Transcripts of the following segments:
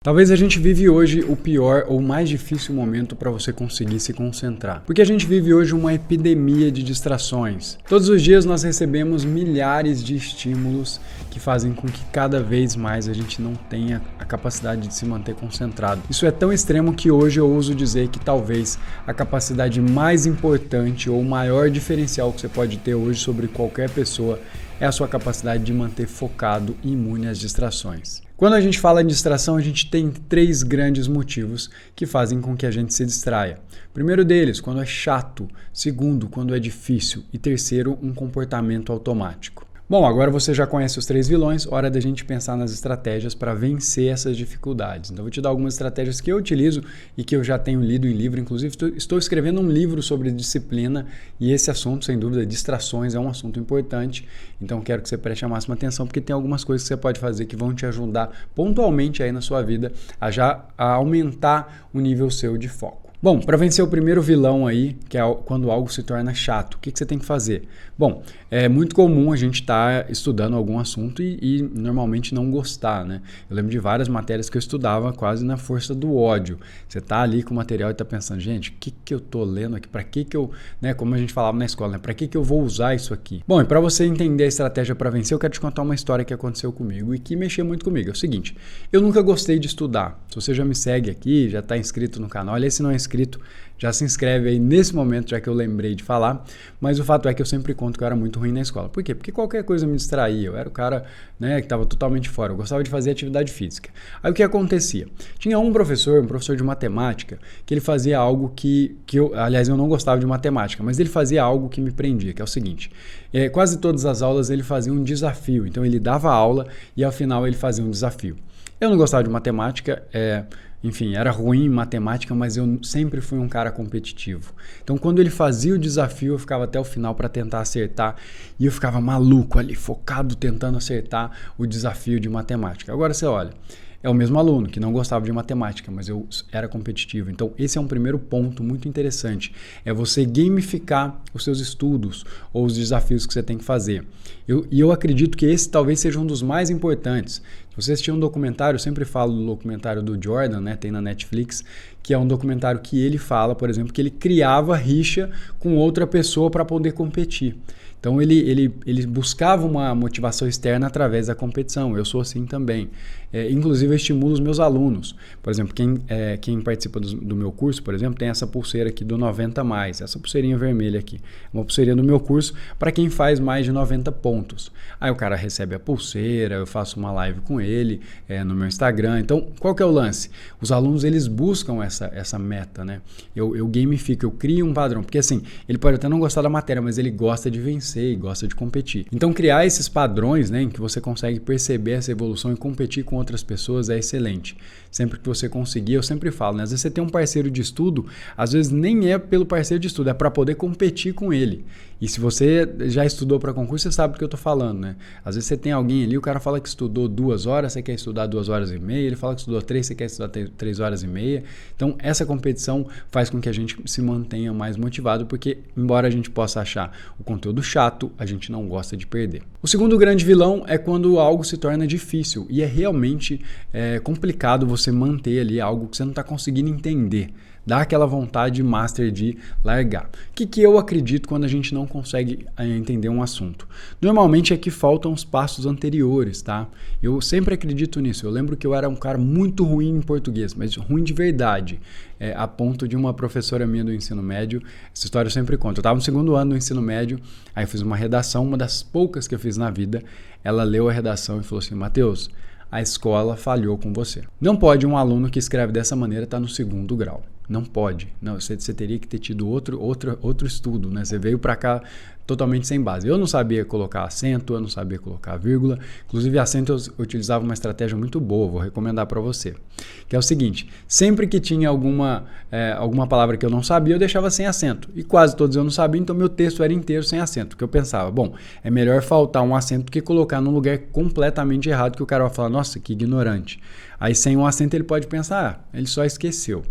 Talvez a gente vive hoje o pior ou mais difícil momento para você conseguir se concentrar. Porque a gente vive hoje uma epidemia de distrações. Todos os dias nós recebemos milhares de estímulos que fazem com que cada vez mais a gente não tenha a capacidade de se manter concentrado. Isso é tão extremo que hoje eu ouso dizer que talvez a capacidade mais importante ou o maior diferencial que você pode ter hoje sobre qualquer pessoa é a sua capacidade de manter focado e imune às distrações. Quando a gente fala em distração, a gente tem três grandes motivos que fazem com que a gente se distraia. Primeiro deles, quando é chato. Segundo, quando é difícil. E terceiro, um comportamento automático. Bom, agora você já conhece os três vilões, hora da gente pensar nas estratégias para vencer essas dificuldades. Então, eu vou te dar algumas estratégias que eu utilizo e que eu já tenho lido em livro. Inclusive, estou escrevendo um livro sobre disciplina e esse assunto, sem dúvida, distrações, é um assunto importante. Então, quero que você preste a máxima atenção porque tem algumas coisas que você pode fazer que vão te ajudar pontualmente aí na sua vida a aumentar o nível seu de foco. Bom, para vencer o primeiro vilão aí, que é quando algo se torna chato, o que você tem que fazer? Bom, é muito comum a gente estar estudando algum assunto e normalmente não gostar, né? Eu lembro de várias matérias que eu estudava quase na força do ódio. Você tá ali com o material e tá pensando, gente, o que eu tô lendo aqui? Para que eu, né, como a gente falava na escola, né? Para que eu vou usar isso aqui? Bom, e para você entender a estratégia para vencer, eu quero te contar uma história que aconteceu comigo e que mexeu muito comigo. É o seguinte, eu nunca gostei de estudar. Se você já me segue aqui, já está inscrito no canal, aliás, se não é inscrito, já se inscreve aí nesse momento, já que eu lembrei de falar, mas o fato é que eu sempre conto que eu era muito ruim na escola. Por quê? Porque qualquer coisa me distraía, eu era o cara, né, que estava totalmente fora, eu gostava de fazer atividade física. Aí o que acontecia? Tinha um professor de matemática, que ele fazia algo que eu, aliás, eu não gostava de matemática, mas ele fazia algo que me prendia, que é o seguinte, quase todas as aulas ele fazia um desafio, então ele dava aula e ao final ele fazia um desafio. Eu não gostava de matemática, enfim, era ruim em matemática, mas eu sempre fui um cara competitivo. Então, quando ele fazia o desafio, eu ficava até o final para tentar acertar e eu ficava maluco ali, focado, tentando acertar o desafio de matemática. Agora você olha, é o mesmo aluno que não gostava de matemática, mas eu era competitivo. Então, esse é um primeiro ponto muito interessante. É você gamificar os seus estudos ou os desafios que você tem que fazer. Eu acredito que esse talvez seja um dos mais importantes. Se você assistir um documentário, eu sempre falo do documentário do Jordan, né? Tem na Netflix, que é um documentário que ele fala, por exemplo, que ele criava rixa com outra pessoa para poder competir. Então ele buscava uma motivação externa através da competição. Eu sou assim também. Inclusive eu estimulo os meus alunos. Por exemplo, quem participa do meu curso, por exemplo, tem essa pulseira aqui do 90+, essa pulseirinha vermelha aqui. Uma pulseirinha do meu curso para quem faz mais de 90 pontos. Aí o cara recebe a pulseira, eu faço uma live com ele no meu Instagram. Então, qual que é o lance? Os alunos, eles buscam essa meta, né? Eu gamifico, eu crio um padrão. Porque assim, ele pode até não gostar da matéria, mas ele gosta de vencer e gosta de competir. Então, criar esses padrões, né, em que você consegue perceber essa evolução e competir com outras pessoas é excelente. Sempre que você conseguir, eu sempre falo, né? Às vezes você tem um parceiro de estudo, às vezes nem é pelo parceiro de estudo, é para poder competir com ele. E se você já estudou para concurso, você sabe do que eu estou falando, né? Às vezes você tem alguém ali, o cara fala que estudou 2 horas, você quer estudar 2 horas e meia, ele fala que estudou 3, você quer estudar 3 horas e meia. Então, essa competição faz com que a gente se mantenha mais motivado, porque embora a gente possa achar o conteúdo chato, a gente não gosta de perder. O segundo grande vilão é quando algo se torna difícil e é realmente complicado você manter ali algo que você não está conseguindo entender. Dá aquela vontade master de largar. O que eu acredito quando a gente não consegue entender um assunto? Normalmente é que faltam os passos anteriores, tá? Eu sempre acredito nisso. Eu lembro que eu era um cara muito ruim em português, mas ruim de verdade. A ponto de uma professora minha do ensino médio, essa história eu sempre conto. Eu estava no 2º ano do ensino médio, aí eu fiz uma redação, uma das poucas que eu fiz na vida. Ela leu a redação e falou assim, Matheus, a escola falhou com você. Não pode um aluno que escreve dessa maneira estar no 2º grau. Não pode. Não, você teria que ter tido outro estudo, né? Você veio para cá totalmente sem base. Eu não sabia colocar acento, eu não sabia colocar vírgula. Inclusive, acento eu utilizava uma estratégia muito boa, vou recomendar para você. Que é o seguinte, sempre que tinha alguma palavra que eu não sabia, eu deixava sem acento. E quase todos eu não sabia, então meu texto era inteiro sem acento. Porque eu pensava, bom, é melhor faltar um acento do que colocar num lugar completamente errado, que o cara vai falar, nossa, que ignorante. Aí sem um acento ele pode pensar, ele só esqueceu.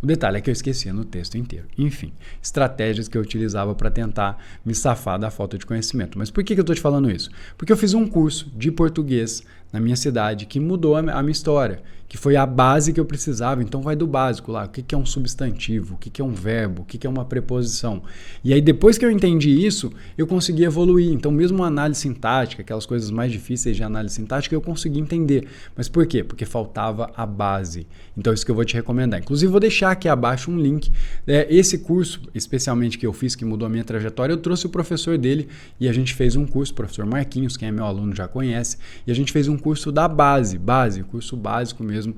O detalhe é que eu esquecia no texto inteiro. Enfim, estratégias que eu utilizava para tentar me safar da falta de conhecimento. Mas por que eu estou te falando isso? Porque eu fiz um curso de português na minha cidade que mudou a minha história, que foi a base que eu precisava. Então vai do básico lá, o que é um substantivo, o que é um verbo, o que é uma preposição. E aí depois que eu entendi isso, eu consegui evoluir. Então mesmo a análise sintática, aquelas coisas mais difíceis de análise sintática, eu consegui entender. Mas por quê? Porque faltava a base. Então isso que eu vou te recomendar. Inclusive vou deixar aqui abaixo um link. Esse curso, especialmente que eu fiz, que mudou a minha trajetória, eu trouxe o professor dele e a gente fez um curso, o professor Marquinhos, quem é meu aluno já conhece, e a gente fez um curso da base, curso básico mesmo,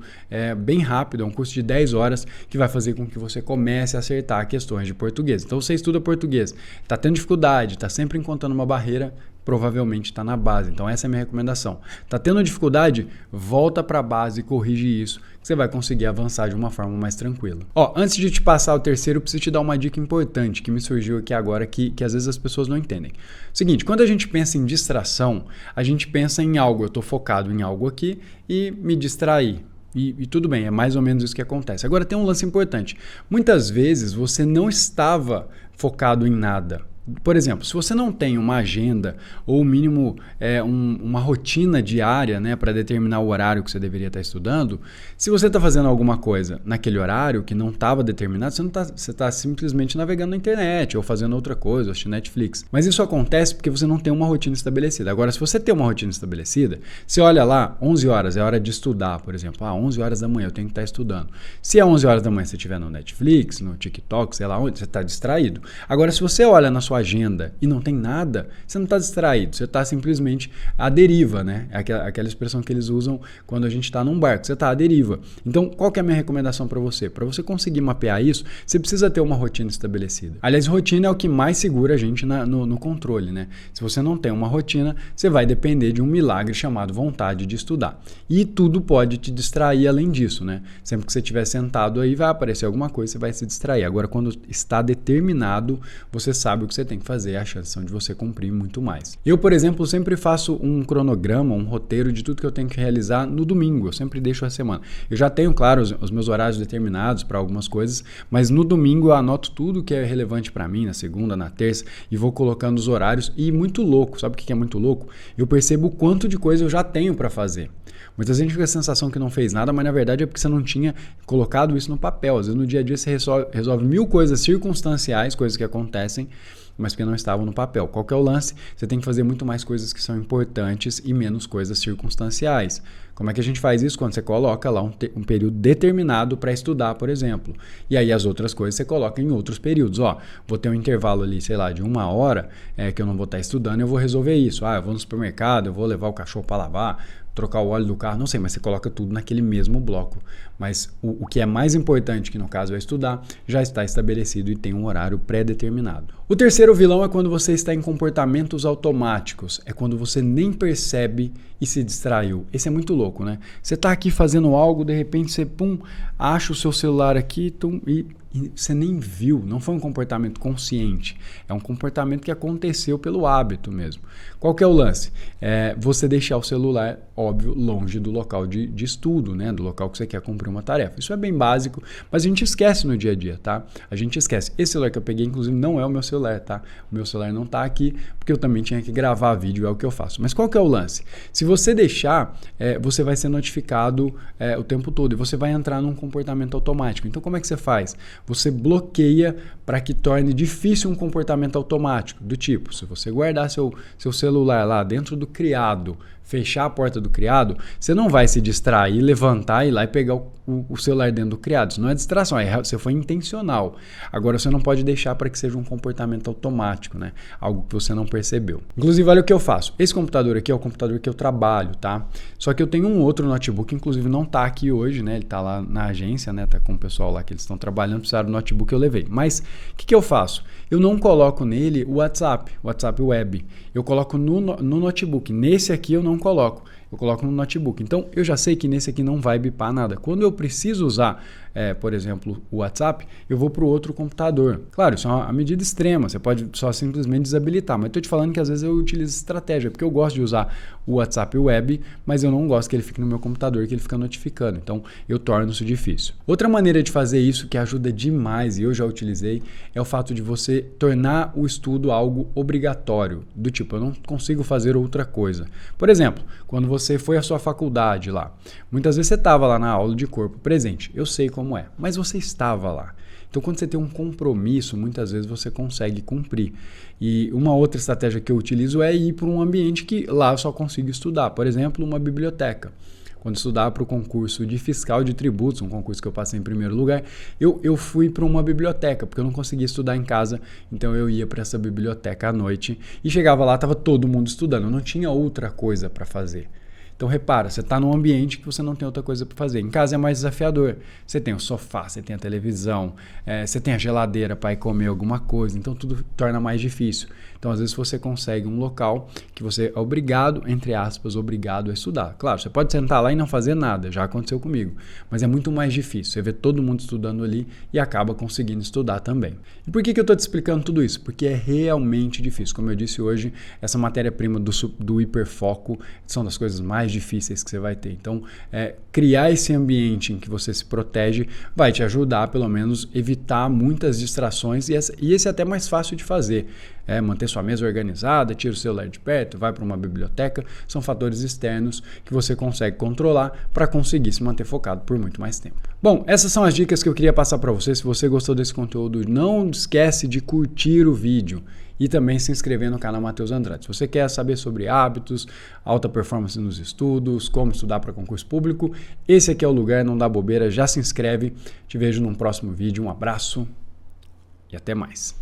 bem rápido, é um curso de 10 horas que vai fazer com que você comece a acertar questões de português. Então você estuda português, está tendo dificuldade, está sempre encontrando uma barreira, provavelmente está na base. Então essa é a minha recomendação. Está tendo dificuldade? Volta para a base e corrige isso, que você vai conseguir avançar de uma forma mais tranquila. Antes de te passar o terceiro, eu preciso te dar uma dica importante que me surgiu aqui agora, que às vezes as pessoas não entendem. Seguinte, quando a gente pensa em distração, a gente pensa em algo, eu estou focado em algo aqui e me distrair. E tudo bem, é mais ou menos isso que acontece. Agora tem um lance importante. Muitas vezes você não estava focado em nada. Por exemplo, se você não tem uma agenda ou o mínimo uma rotina diária, né, para determinar o horário que você deveria estar estudando, se você está fazendo alguma coisa naquele horário que não estava determinado, você está simplesmente navegando na internet ou fazendo outra coisa, assistindo Netflix. Mas isso acontece porque você não tem uma rotina estabelecida. Agora, se você tem uma rotina estabelecida, você olha lá, 11 horas é hora de estudar, por exemplo. 11 horas da manhã eu tenho que estar estudando. Se é 11 horas da manhã você estiver no Netflix, no TikTok, sei lá onde, você está distraído. Agora, se você olha na sua agenda e não tem nada, você não está distraído, você está simplesmente à deriva, né? Aquela expressão que eles usam quando a gente está num barco, você está à deriva. Então, qual que é a minha recomendação para você? Para você conseguir mapear isso, você precisa ter uma rotina estabelecida. Aliás, rotina é o que mais segura a gente no controle, né? Se você não tem uma rotina, você vai depender de um milagre chamado vontade de estudar. E tudo pode te distrair além disso, né? Sempre que você estiver sentado aí, vai aparecer alguma coisa, você vai se distrair. Agora, quando está determinado, você sabe o que você tem que fazer, a chance de você cumprir muito mais. Eu, por exemplo, sempre faço um cronograma, um roteiro de tudo que eu tenho que realizar no domingo, eu sempre deixo a semana. Eu já tenho, claro, os meus horários determinados para algumas coisas, mas no domingo eu anoto tudo que é relevante para mim, na segunda, na terça, e vou colocando os horários. E muito louco, sabe o que é muito louco? Eu percebo o quanto de coisa eu já tenho para fazer. Muita gente fica a sensação que não fez nada, mas na verdade é porque você não tinha colocado isso no papel. Às vezes no dia a dia você resolve mil coisas circunstanciais, coisas que acontecem, mas que não estavam no papel. Qual que é o lance? Você tem que fazer muito mais coisas que são importantes e menos coisas circunstanciais. Como é que a gente faz isso? Quando você coloca lá um período determinado para estudar, por exemplo. E aí as outras coisas você coloca em outros períodos. Vou ter um intervalo ali, sei lá, de 1 hora que eu não vou estar estudando, eu vou resolver isso. Eu vou no supermercado, eu vou levar o cachorro para lavar, trocar o óleo do carro, não sei, mas você coloca tudo naquele mesmo bloco. Mas o que é mais importante, que no caso é estudar, já está estabelecido e tem um horário pré-determinado. O terceiro vilão é quando você está em comportamentos automáticos. É quando você nem percebe e se distraiu. Esse é muito louco, né? Você está aqui fazendo algo, de repente você acha o seu celular aqui e você nem viu. Não foi um comportamento consciente. É um comportamento que aconteceu pelo hábito mesmo. Qual que é o lance? Você deixar o celular, óbvio, longe do local de estudo, né? Do local que você quer cumprir uma tarefa. Isso é bem básico, mas a gente esquece no dia a dia, tá? A gente esquece. Esse celular que eu peguei, inclusive, não é o meu celular, tá? O meu celular não tá aqui, porque eu também tinha que gravar vídeo, é o que eu faço. Mas qual que é o lance? Se você deixar, você vai ser notificado o tempo todo e você vai entrar num comportamento automático. Então, como é que você faz? Você bloqueia para que torne difícil um comportamento automático, do tipo, se você guardar seu celular lá dentro do criado, fechar a porta do criado, você não vai se distrair, levantar, ir lá e pegar o celular dentro do criado. Isso não é distração, você foi intencional. Agora você não pode deixar para que seja um comportamento automático, né? Algo que você não percebeu. Inclusive, olha o que eu faço. Esse computador aqui é o computador que eu trabalho, tá? Só que eu tenho um outro notebook, inclusive não tá aqui hoje, né? Ele tá lá na agência, né? Tá com o pessoal lá que eles estão trabalhando, precisaram do notebook que eu levei. Mas o que eu faço? Eu não coloco nele o WhatsApp web. Eu coloco no notebook. Nesse aqui eu não coloco. Eu coloco no notebook. Então, eu já sei que nesse aqui não vai bipar nada. Quando eu preciso usar, por exemplo, o WhatsApp, eu vou para o outro computador. Claro, isso é uma medida extrema. Você pode só simplesmente desabilitar. Mas estou te falando que às vezes eu utilizo estratégia, porque eu gosto de usar o WhatsApp web, mas eu não gosto que ele fique no meu computador, que ele fica notificando. Então, eu torno isso difícil. Outra maneira de fazer isso, que ajuda demais, e eu já utilizei, é o fato de você tornar o estudo algo obrigatório. Do tipo, eu não consigo fazer outra coisa. Por exemplo, quando você você foi à sua faculdade lá. Muitas vezes você estava lá na aula de corpo presente. Eu sei como é, mas você estava lá. Então, quando você tem um compromisso, muitas vezes você consegue cumprir. E uma outra estratégia que eu utilizo é ir para um ambiente que lá eu só consigo estudar. Por exemplo, uma biblioteca. Quando eu estudava para o concurso de fiscal de tributos, um concurso que eu passei em primeiro lugar, eu fui para uma biblioteca, porque eu não conseguia estudar em casa, então eu ia para essa biblioteca à noite e chegava lá, estava todo mundo estudando, eu não tinha outra coisa para fazer. Então repara, você está num ambiente que você não tem outra coisa para fazer. Em casa é mais desafiador. Você tem o sofá, você tem a televisão, você tem a geladeira para ir comer alguma coisa. Então tudo torna mais difícil. Então às vezes você consegue um local que você é obrigado, entre aspas, obrigado a estudar. Claro, você pode sentar lá e não fazer nada, já aconteceu comigo. Mas é muito mais difícil. Você vê todo mundo estudando ali e acaba conseguindo estudar também. E por que eu estou te explicando tudo isso? Porque é realmente difícil. Como eu disse hoje, essa matéria-prima do hiperfoco são das coisas mais difíceis que você vai ter. Então, criar esse ambiente em que você se protege vai te ajudar, pelo menos, evitar muitas distrações e esse é até mais fácil de fazer. Manter sua mesa organizada, tira o celular de perto, vai para uma biblioteca, são fatores externos que você consegue controlar para conseguir se manter focado por muito mais tempo. Bom, essas são as dicas que eu queria passar para você. Se você gostou desse conteúdo, não esquece de curtir o vídeo e também se inscrever no canal Matheus Andrade. Se você quer saber sobre hábitos, alta performance nos estudos, como estudar para concurso público, esse aqui é o lugar, não dá bobeira, já se inscreve. Te vejo num próximo vídeo, um abraço e até mais.